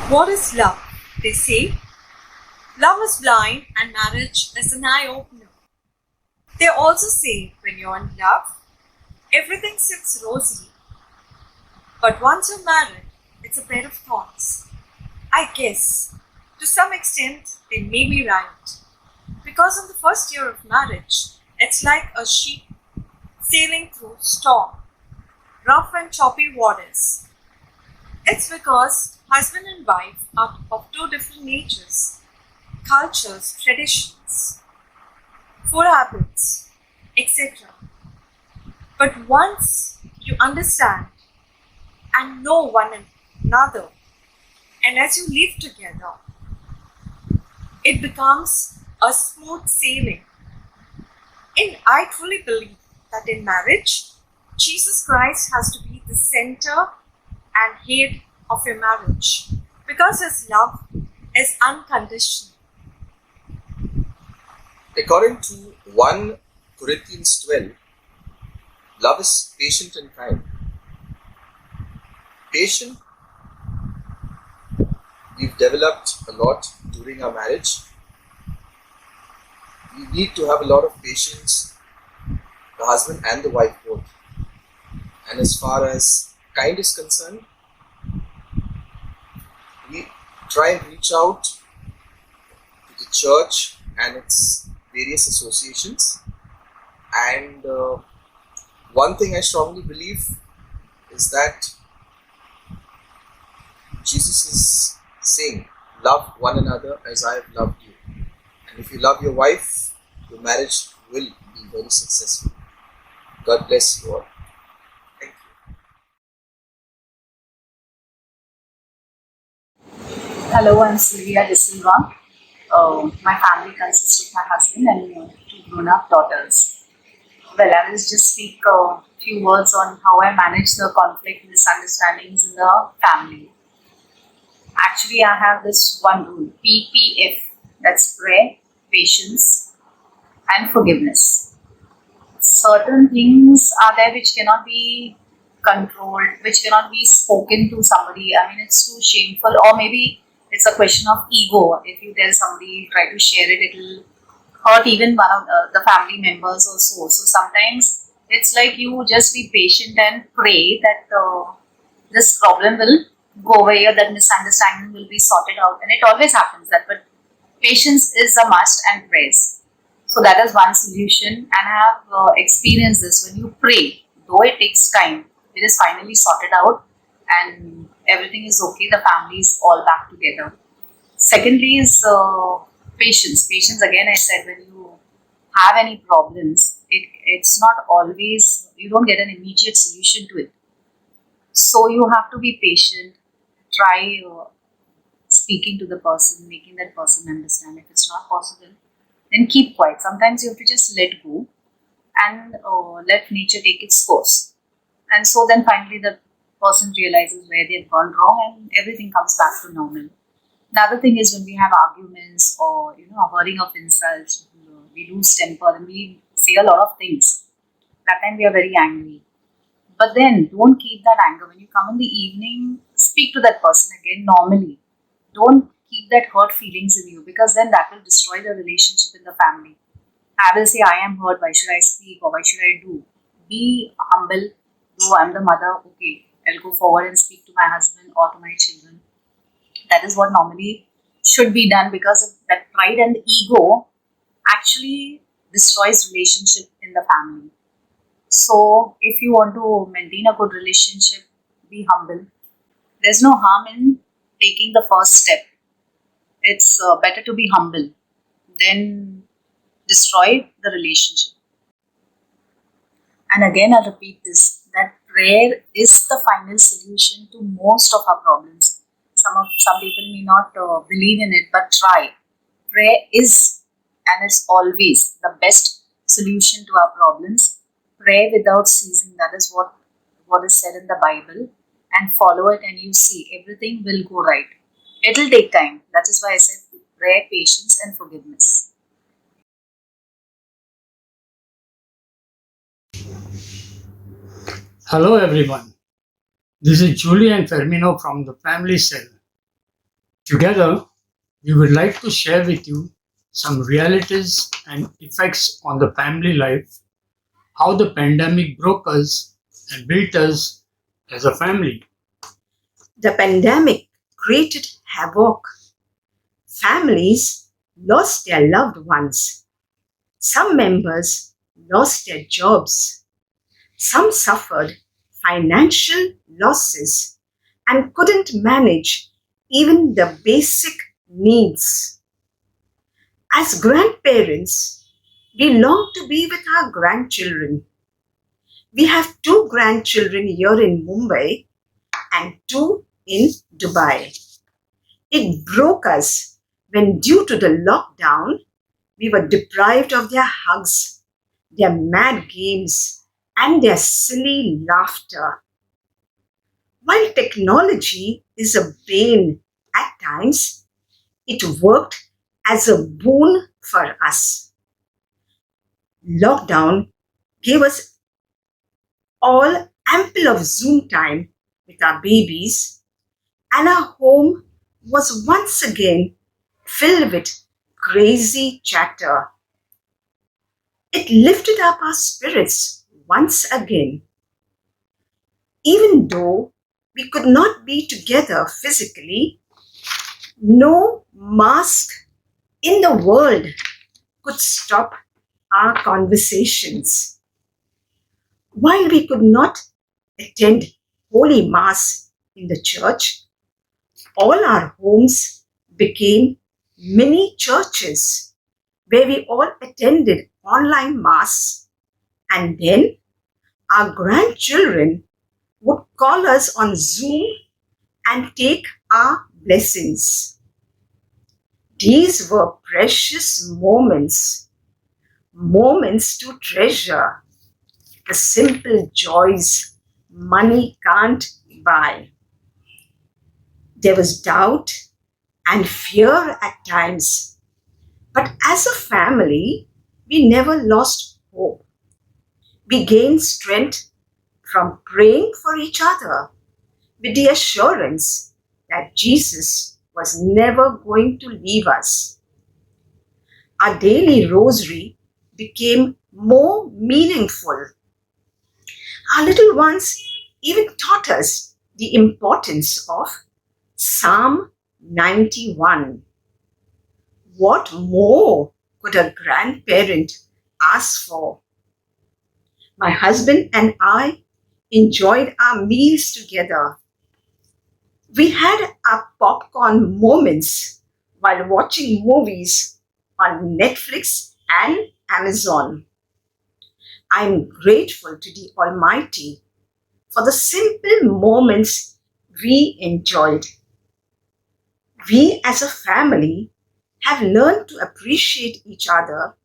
What is love? They say love is blind and marriage is an eye opener. They also say when you're in love, everything sits rosy. But once you're married, it's a bed of thorns. I guess, to some extent, they may be right. Because in the first year of marriage, it's like a ship sailing through storm, rough and choppy waters. It's because husband and wife are of two different natures, cultures, traditions, food habits, etc. But once you understand and know one another, and as you live together, it becomes a smooth sailing. And I truly believe that in marriage, Jesus Christ has to be the center and head of your marriage because his love is unconditional. According to 1 Corinthians 12, love is patient and kind. Patient, we've developed a lot during our marriage. We need to have a lot of patience, the husband and the wife both. And as far as kind is concerned, we try and reach out to the church and its various associations. And one thing I strongly believe is that Jesus is saying, love one another as I have loved you. And if you love your wife, your marriage will be very successful. God bless you all. Thank you. Hello, I'm Sylvia D'silva. My family consists of my husband and two grown-up daughters. Well, I will just speak a few words on how I manage the conflict, misunderstandings in the family. Actually, I have this one rule, PPF, that's prayer, patience, and forgiveness. Certain things are there which cannot be controlled, which cannot be spoken to somebody. I mean, it's too shameful, or maybe it's a question of ego. If you tell somebody, try to share it, it'll hurt even one of the family members or so. So sometimes it's like you just be patient and pray that this problem will go away or that misunderstanding will be sorted out. And it always happens that, but patience is a must and prayers. So that is one solution, and I have experienced this. When you pray, though it takes time, it is finally sorted out and everything is okay, the family is all back together. Secondly is patience. Patience, again I said, when you have any problems, it's not always, you don't get an immediate solution to it. So you have to be patient, try speaking to the person, making that person understand. If it's not possible, then keep quiet. Sometimes you have to just let go and let nature take its course. And so then finally the person realizes where they have gone wrong and everything comes back to normal. Another thing is when we have arguments or a hurling of insults, we lose temper and we say a lot of things. That time we are very angry. But then don't keep that anger. When you come in the evening, speak to that person again normally. Don't keep that hurt feelings in you, because then that will destroy the relationship in the family. I will say, I am hurt, why should I speak or why should I do? Be humble. Though I'm the mother, okay, I'll go forward and speak to my husband or to my children. That is what normally should be done, because that pride and ego actually destroys relationship in the family. So if you want to maintain a good relationship, be humble. There's no harm in taking the first step. It's better to be humble than destroy the relationship. And again, I'll repeat this, that prayer is the final solution to most of our problems. Some people may not believe in it, but try. Prayer is and it's always the best solution to our problems. Pray without ceasing. That is what is said in the Bible, and follow it, and you see everything will go right. It will take time. That is why I said prayer, patience, and forgiveness. Hello everyone, this is Julie and Fermino from the family cell. Together, we would like to share with you some realities and effects on the family life, how the pandemic broke us and built us as a family. The pandemic created havoc. Families lost their loved ones. Some members lost their jobs. Some suffered financial losses and couldn't manage even the basic needs. As grandparents, we long to be with our grandchildren. We have 2 grandchildren here in Mumbai and 2 in Dubai. It broke us when, due to the lockdown, we were deprived of their hugs, their mad games, and their silly laughter. While technology is a bane at times, it worked as a boon for us. Lockdown gave us all ample of Zoom time with our babies, and our home was once again filled with crazy chatter. It lifted up our spirits once again. Even though we could not be together physically, no mask in the world could stop our conversations. While we could not attend Holy Mass in the church, all our homes became mini churches where we all attended online Mass, and then our grandchildren would call us on Zoom and take our blessings. These were precious moments, moments to treasure, the simple joys money can't buy. There was doubt and fear at times, but as a family, we never lost hope. We gained strength from praying for each other with the assurance that Jesus was never going to leave us. Our daily rosary became more meaningful. Our little ones even taught us the importance of Psalm 91. What more could a grandparent ask for? My husband and I enjoyed our meals together. We had our popcorn moments while watching movies on Netflix and Amazon. I'm grateful to the Almighty for the simple moments we enjoyed. We as a family have learned to appreciate each other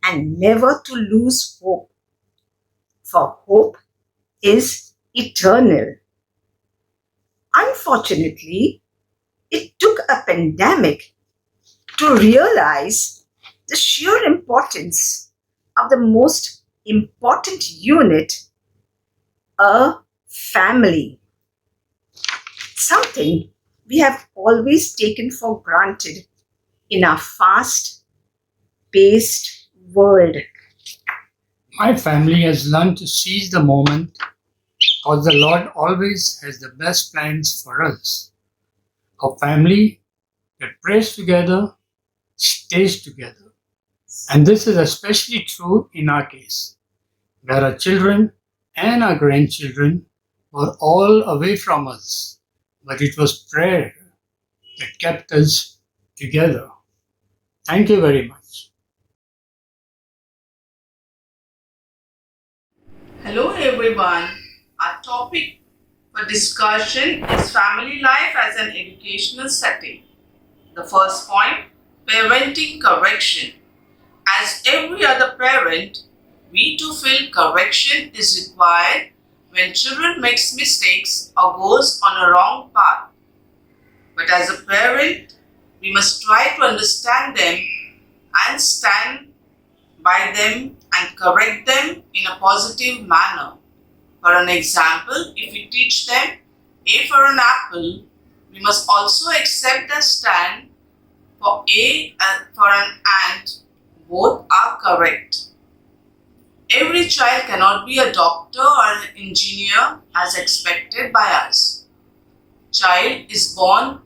and never to lose hope, for hope is eternal. Unfortunately, it took a pandemic to realize the sheer importance of the most important unit, a family. Something we have always taken for granted in our fast-paced world. My family has learned to seize the moment because the Lord always has the best plans for us. A family that prays together stays together. And this is especially true in our case, where our children and our grandchildren were all away from us. But it was prayer that kept us together. Thank you very much. Hello everyone. Our topic for discussion is family life as an educational setting. The first point, parenting correction. As every other parent, we too feel correction is required when children makes mistakes or goes on a wrong path. But as a parent, we must try to understand them and stand by them and correct them in a positive manner. For an example, if we teach them A for an apple, we must also accept the stand for A and for an and. Both are correct. Every child cannot be a doctor or an engineer as expected by us. Child is born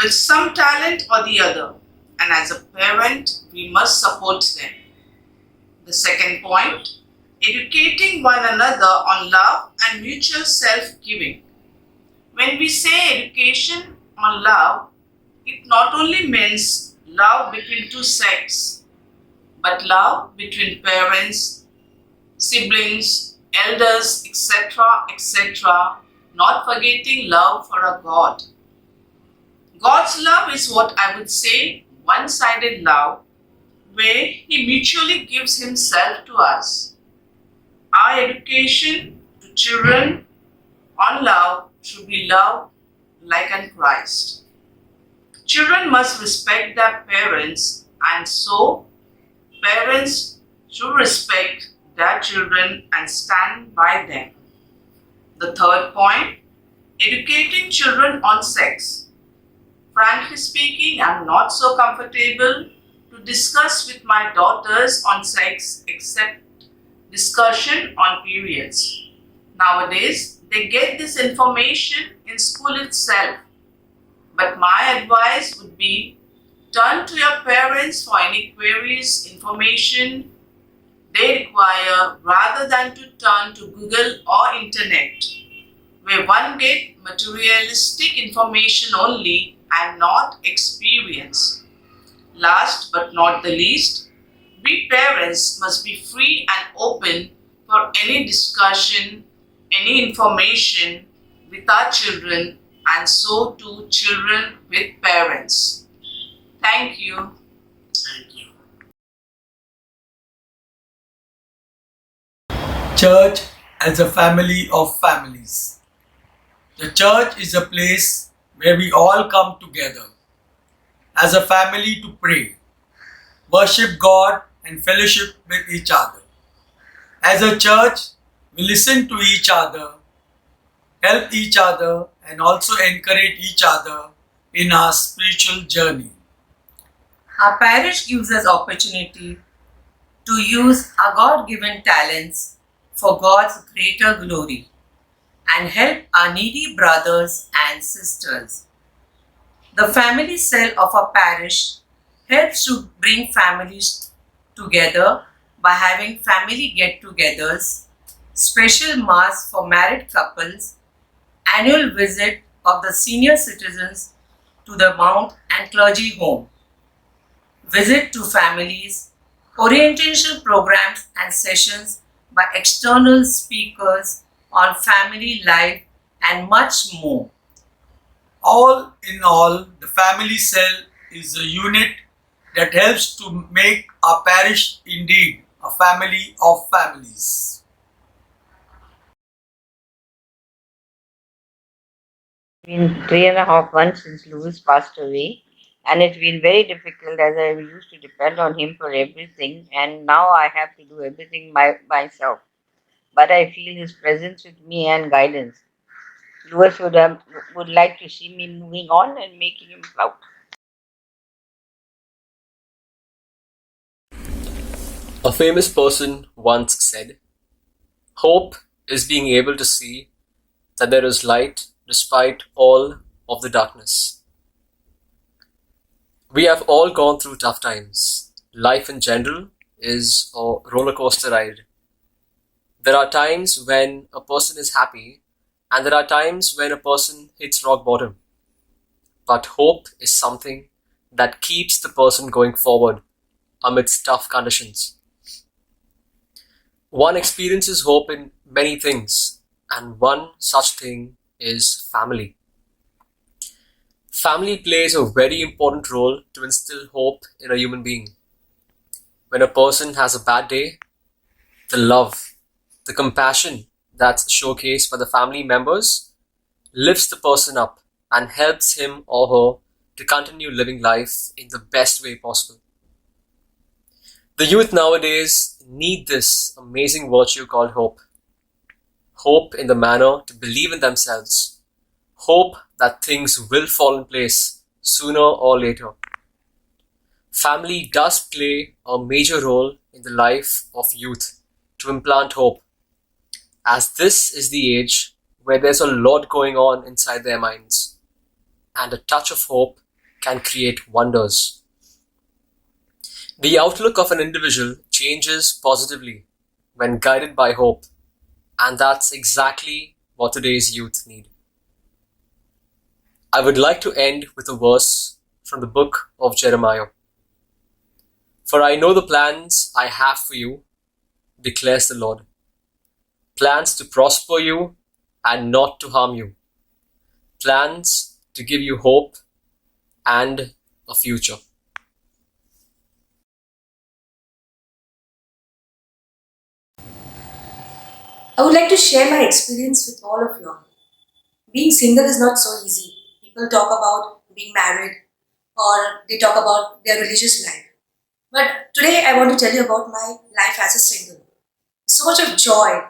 with some talent or the other, and as a parent, we must support them. The second point, educating one another on love and mutual self-giving. When we say education on love, it not only means love between two sexes, but love between parents, siblings, elders, etc., etc., not forgetting love for a God. God's love is what I would say one-sided love, where He mutually gives Himself to us. Our education to children on love should be love like in Christ. Children must respect their parents, and so parents should respect their children and stand by them. The third point, educating children on sex. Frankly speaking, I am not so comfortable to discuss with my daughters on sex except discussion on periods. Nowadays, they get this information in school itself. But my advice would be, turn to your parents for any queries, information they require, rather than to turn to Google or internet, where one gets materialistic information only and not experience. Last but not the least, we parents must be free and open for any discussion, any information with our children, and so too children with parents. Thank you. Thank you. Church as a family of families. The church is a place where we all come together as a family to pray, worship God, and fellowship with each other. As a church, we listen to each other, help each other, and also encourage each other in our spiritual journey. Our parish gives us opportunity to use our God-given talents for God's greater glory and help our needy brothers and sisters. The family cell of our parish helps to bring families together by having family get-togethers, special mass for married couples, annual visit of the senior citizens to the mount and clergy home, visit to families, orientation programs and sessions by external speakers on family life, and much more. All in all, the family cell is a unit that helps to make our parish indeed a family of families. Been 3.5 months since Louis passed away, and it's been very difficult as I used to depend on him for everything, and now I have to do everything by myself. But I feel his presence with me and guidance. Louis would like to see me moving on and making him proud. A famous person once said, "Hope is being able to see that there is light despite all of the darkness." We have all gone through tough times. Life in general is a roller coaster ride. There are times when a person is happy, and there are times when a person hits rock bottom. But hope is something that keeps the person going forward amidst tough conditions. One experiences hope in many things, and one such thing is family. Family plays a very important role to instill hope in a human being. When a person has a bad day, the love, the compassion that's showcased by the family members lifts the person up and helps him or her to continue living life in the best way possible. The youth nowadays need this amazing virtue called hope. Hope in the manner to believe in themselves, Hope that things will fall in place sooner or later. Family does play a major role in the life of youth to implant hope, as this is the age where there's a lot going on inside their minds, and a touch of hope can create wonders. The outlook of an individual changes positively when guided by hope, and that's exactly what today's youth need. I would like to end with a verse from the book of Jeremiah. For I know the plans I have for you, declares the Lord. Plans to prosper you and not to harm you. Plans to give you hope and a future. I would like to share my experience with all of you all. Being single is not so easy. People talk about being married or they talk about their religious life. But today I want to tell you about my life as a single. So much of joy.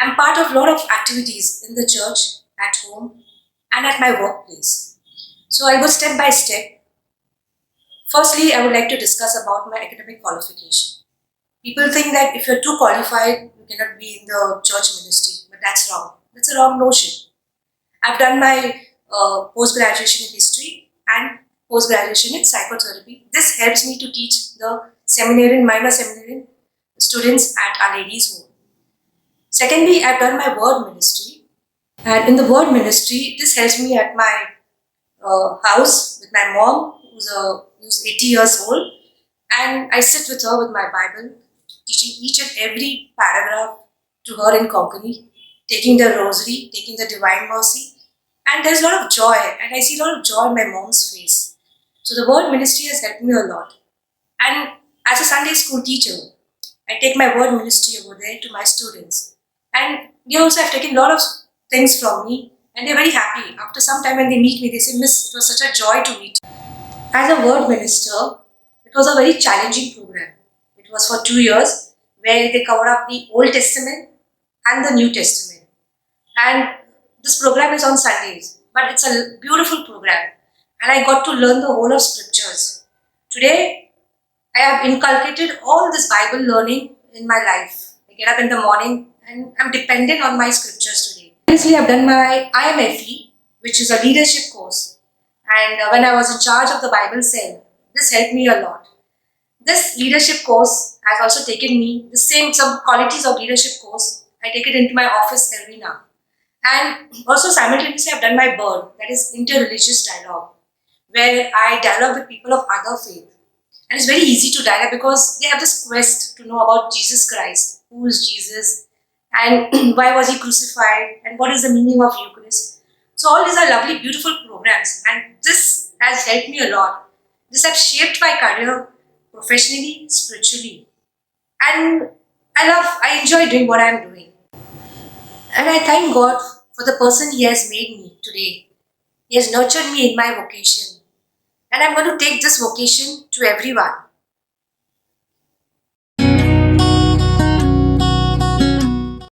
I'm part of a lot of activities in the church, at home, and at my workplace. So I'll go step by step. Firstly, I would like to discuss about my academic qualification. People think that if you're too qualified, you cannot be in the church ministry, but that's wrong. That's a wrong notion. I've done my post-graduation in history and post-graduation in psychotherapy. This helps me to teach the minor seminarian students at Our Lady's Home. Secondly, I've done my word ministry, and in the word ministry, this helps me at my house with my mom, who's 80 years old, and I sit with her with my Bible, teaching each and every paragraph to her in Konkani, taking the rosary, taking the Divine Mercy, and there's a lot of joy, and I see a lot of joy in my mom's face. So the word ministry has helped me a lot. And as a Sunday school teacher, I take my word ministry over there to my students. And they also have taken a lot of things from me, and they're very happy. After some time when they meet me, they say, Miss, it was such a joy to meet you. As a word minister, it was a very challenging program. It was for 2 years, where they cover up the Old Testament and the New Testament. And this program is on Sundays, but it's a beautiful program. And I got to learn the whole of scriptures. Today, I have inculcated all this Bible learning in my life. I get up in the morning and I'm dependent on my scriptures today. Previously, I've done my IMFE, which is a leadership course. And when I was in charge of the Bible cell, this helped me a lot. This leadership course has also taken me some qualities of leadership course. I take it into my office every now. And also simultaneously, I've done my BIRD, that is interreligious dialogue, where I dialogue with people of other faith. And it's very easy to dialogue because they have this quest to know about Jesus Christ. Who is Jesus? And why was he crucified? And what is the meaning of Eucharist? So all these are lovely, beautiful programs. And this has helped me a lot. This has shaped my career professionally, spiritually. And I enjoy doing what I'm doing. And I thank God for the person He has made me today. He has nurtured me in my vocation. And I'm going to take this vocation to everyone.